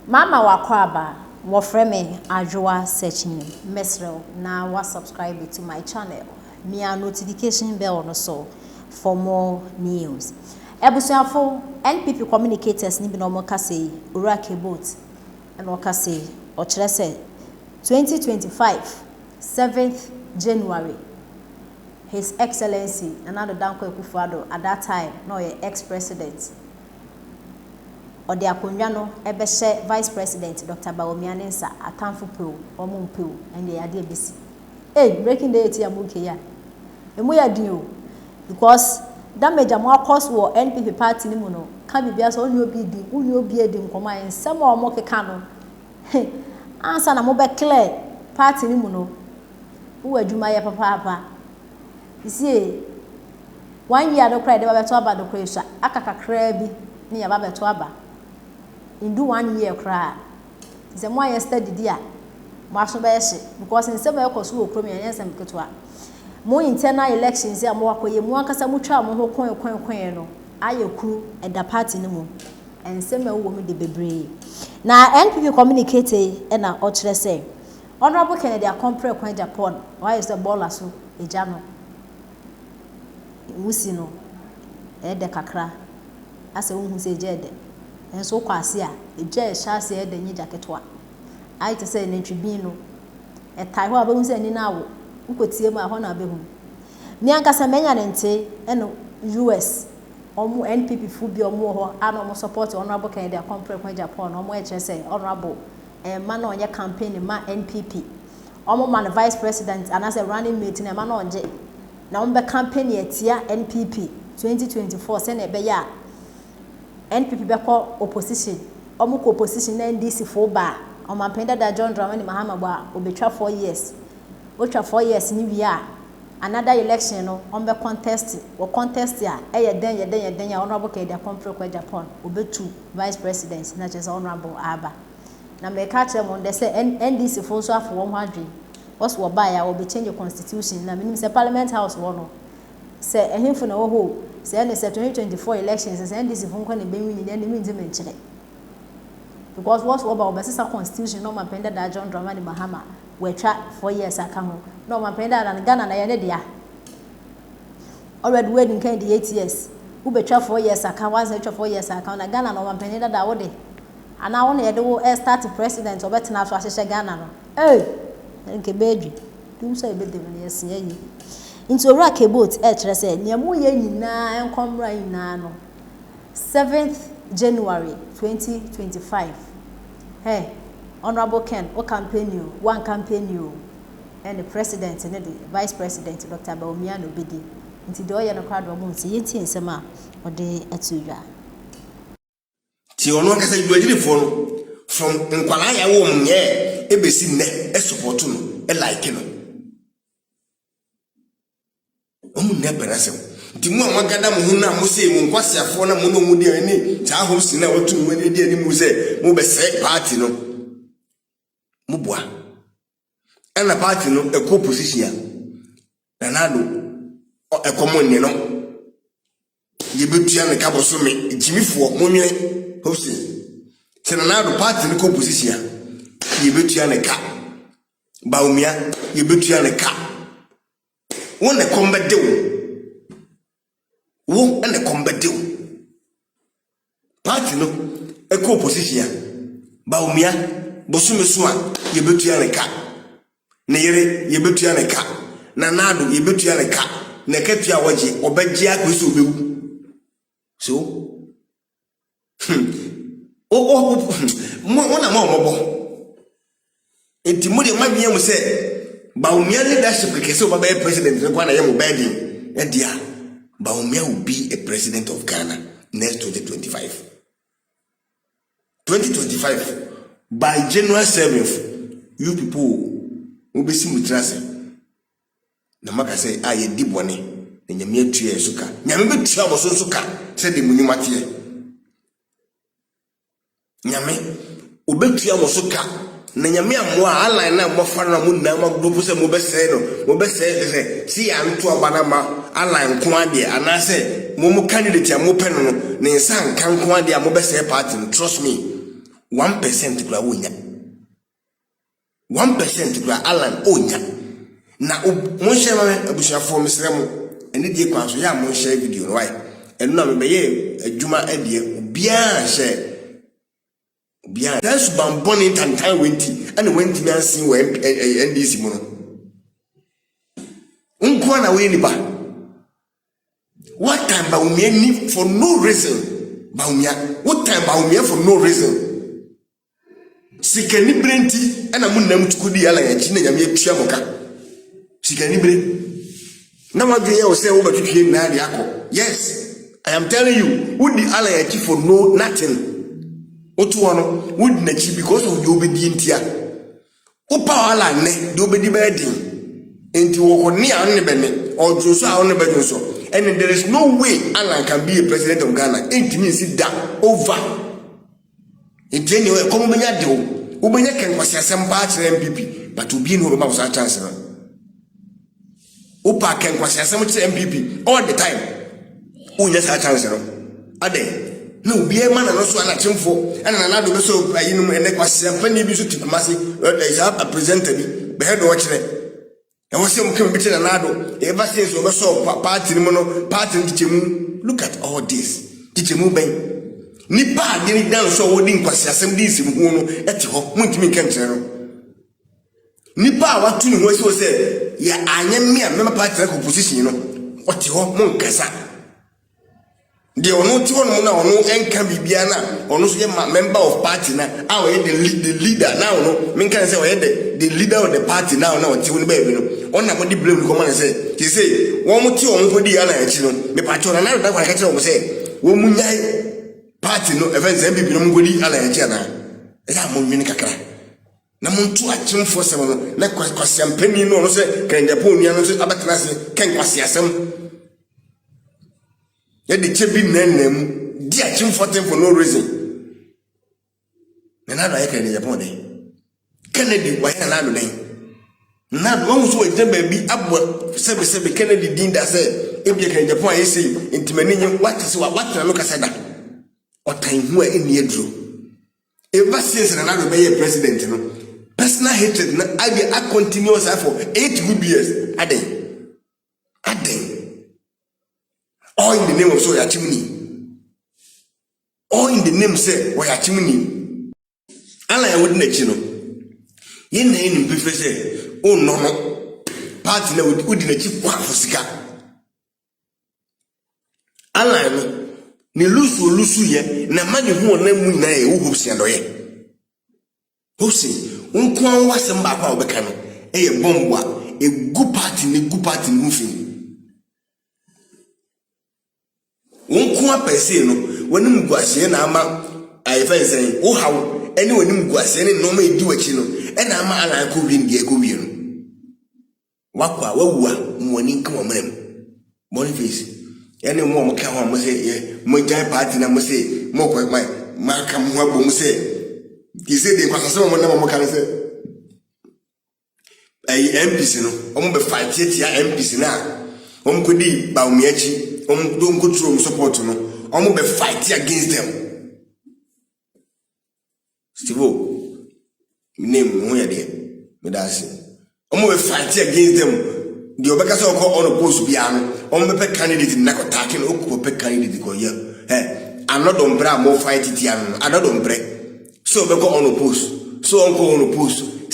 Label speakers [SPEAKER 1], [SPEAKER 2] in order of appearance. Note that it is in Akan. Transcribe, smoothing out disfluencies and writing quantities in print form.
[SPEAKER 1] Mama wakwaba wofreme ajwa searching mesrel na wa subscribe to my channel. Mia notification bell no so for more news. Ebusuafo NPP communicators ni bi no moka say Urake boat and woka say o kire say 2025 7th January His Excellency Nana Danko Akufo-Addo at that time no ex-president or the akonwa no ebehye vice president Dr. Bawumia Nensa atamfo pew omumpew and the ade bisi breaking the eti amuke ya emu ya din o because damage am cause wo NPP party ni mu no ka bibia so oni obi edi nkoma ensem a omo keka no ansa na mo be clear party ni mu no wo adwuma ye papa isi 1 year do cry de ba beto aba do cry so akakakra bi ni ya ba beto aba in do 1 year cry is a more yesterday dia mo so be hye because nsem e koso wo krom yan nsem ketwa mo internal elections ya mo akoye mo akasa mo twa mo ho kwen no ayekuru e da party ni mu ensem e wo mo de bebre na NPP communicator e na o kire say honorable Kennedy Akompre kwan Japan why is the baller so eja no wusi no e de kakra ase wo hu se je de enso kwase a eja shase e de nyi jaketwa ai te say nentwibin no e tai ho abehu se ni na wo ukotie mu a ho na abehu ni ankasa menya nente e no US omo NPP fu bi omo ho ana omo support honorable Kennedy Akompre kwan Japan omo e kire say honorable man on your campaign ma NPP omo man vice president and as a running mate na man on je na on be campaign etia NPP 2024 say na be ya NPP be call opposition omo ko opposition na NDC fo ba o man penda da John Dramani Mahama ba obetwa 4 years otwa 4 years ni bia another election no on be contest ya ye den ya honorable Kennedy Akompre kwa Japan obetu vice president na just honorable Aba na me ka kire mo de say NDC fo so afo wo hwadwe was wo ba ya wo be change constitution na minim say parliament house wo no say ehimfo na wo ho say ne say 2024 elections say NDC fo nko ne be win ni mi ndime nkire because was wo ba wo be say constitution no man penda da John Dramani Mahama we twa 4 years aka ho no man penda da Ghana na ye ne dia already waiting kind 8 years wo be twa 4 years aka was twa 4 years aka na Ghana no man penda da wo de ana won ye de wo start president obetena so ahye Ghana no nke bedwi dum so ebe de no yesi yi into Urake boat kire say niamu ye nyina enkomra nyina no 7th January 2025 honorable Ken o campaign you one campaign you and the president and the vice president Dr. Bawumia no bedi into do ye no kwado mo nti yenti nsem a ode atuwa
[SPEAKER 2] ti ono kasa dwagire fo no from nkwala ya wo mye ebesi nne e support no e like no omu ne berase ti mu amagada mu hu na mo sei mu nkwasiafo na mo no mu de ani ta ho si na watu mu ne de ani mu se mu be se party no mu boa ana party no e ko position na nado e common no ye betua ne kaboso me jimifo mo nwe Hopsi. Senanado party ni composition. Yebetua ne ka. Bawumia yebetua ne ka. Won ne kombede wo. Wo ne kombede wo. Party no e composition. Bawumia bosumeso a yebetua ne ka. Ne yere yebetua ne ka. Nanado yebetua ne ka. Ne ketua waje obeje akweso obewu. So mona mo enti mo de mabia mu se Bawumia leadership kese oba be president ne kwa na ye mo bedding e dia Bawumia will be a president of Ghana next 2025 by January 7th you people will be simutrase na maka say aye dibone na nyame atue suka nyame betua mo so suka se de munimate nyame obetua mo suka na nyame amwa align na mo fa na mo na ma group se mo be say se si anto abana ma align ko ade anase mo candidate a mo pe no ne nsa nkan ko ade a mo be say party trust me 1% kura wonya 1% kura Alan onya na mo share ma abusuafo mesrɛ mo ene die kwan so ya mo share video no why eno na me beye adwuma adie obia share obia that's bamboni tantan wenti and wenti me ansin we NDC mo no unko na we ni ba what time ba umia ni for no reason ba umia what time ba umia for no reason sikani brenti ana munam tukudi ala ya chine nyame atua moka sikani bre na wadwe ye o se wo batwetwe na ade akọ yes I am telling you would the ala ya chi for no nothing otu ono would na chi because of the obedience ya opa ala ne the obedience enti wo ko ni an ne bene ojo so a on ne bejo so and there is no way Alan can be a president of Ghana enti mean sit down over enti anyway come benya de wo benya ken kwasi asem pa kire MPP but obi no ba so chance no opa ken kwasi asem kire MPP all the time unya sa chance no ade no obi e man no so ana chimfo ana na do so ayinum ene kwasi asem pa ni bi so tikumase there is a presenter bi be head wo kire e wo se mo kem bi tena na do e ba se so be so party ni mo no party ni tichemu look at all this tichemu ben ni pa de ni dan so wo di nkwasi asem di sim hu no eti ho muntimi kan kire no ni pa wa tu ni ho so se ya anya me a me party like opposition no oti ho mon kasa de ono ti ono na ono enka bibia na ono so ye member of party na a we the leader now no me kan say we the leader of the party now na oti woni ba bi no on na mo di blame ko man say ti say won mo ti on ko di ala ya chi no me pa cho na na da kwa ka che o say wo mu nyai party no events MPP no mo di ala ya chi na e ya mo nwini kakra na mo ntu achimfo se mo na kwasi ampani no say kan Japan nua no so abatena se kan kwasi asem ya de chebi nenem di achimfo tem for no reason na na ya kan Japan de Kennedy wa ya na do den na won so we baby abo sebe Kennedy din da say e bi kan Japan ya say intimani nyi what na no kasa da otan hu a eni aduro ever since na do be president no personal hatred na I continuous for 8 good years aden all in the name of so ya chimney all in the name say we ya chimney ala ya wodi na chi no ye na eni mpefe say o no party na wodi na chi kwa fosika ala no ni lusu ye na manye hu na mu na ye wo hopsi andoye hopsi unko an wasem ba kwa obeka no e ye bombo a e gu party ni hu fi unko apese no woni mguase na ama ai fensen wo hawo eni woni mguase ni no ma edi wachi no e na ama ala ko wi ndi e ko wi no wakwa wawua mwoni nka wamrem Boniface yani mo ka ho mo se mo jai party na mo se mo ko ma ka mo abo mo se ki se de kwasase mo na mo ka se ai MPC no o mo be fight ya MPC na o mo ko di ba o mi achi o mo do nko tro support no o mo be fight against them Stivo name mo ya de me da se o mo be fight against them the obeka so ko on post bia no o me pe candidate na ko taking o ko pe candidate ko ya another bra mo fight it ya no another bre so be ko on post so on ko on post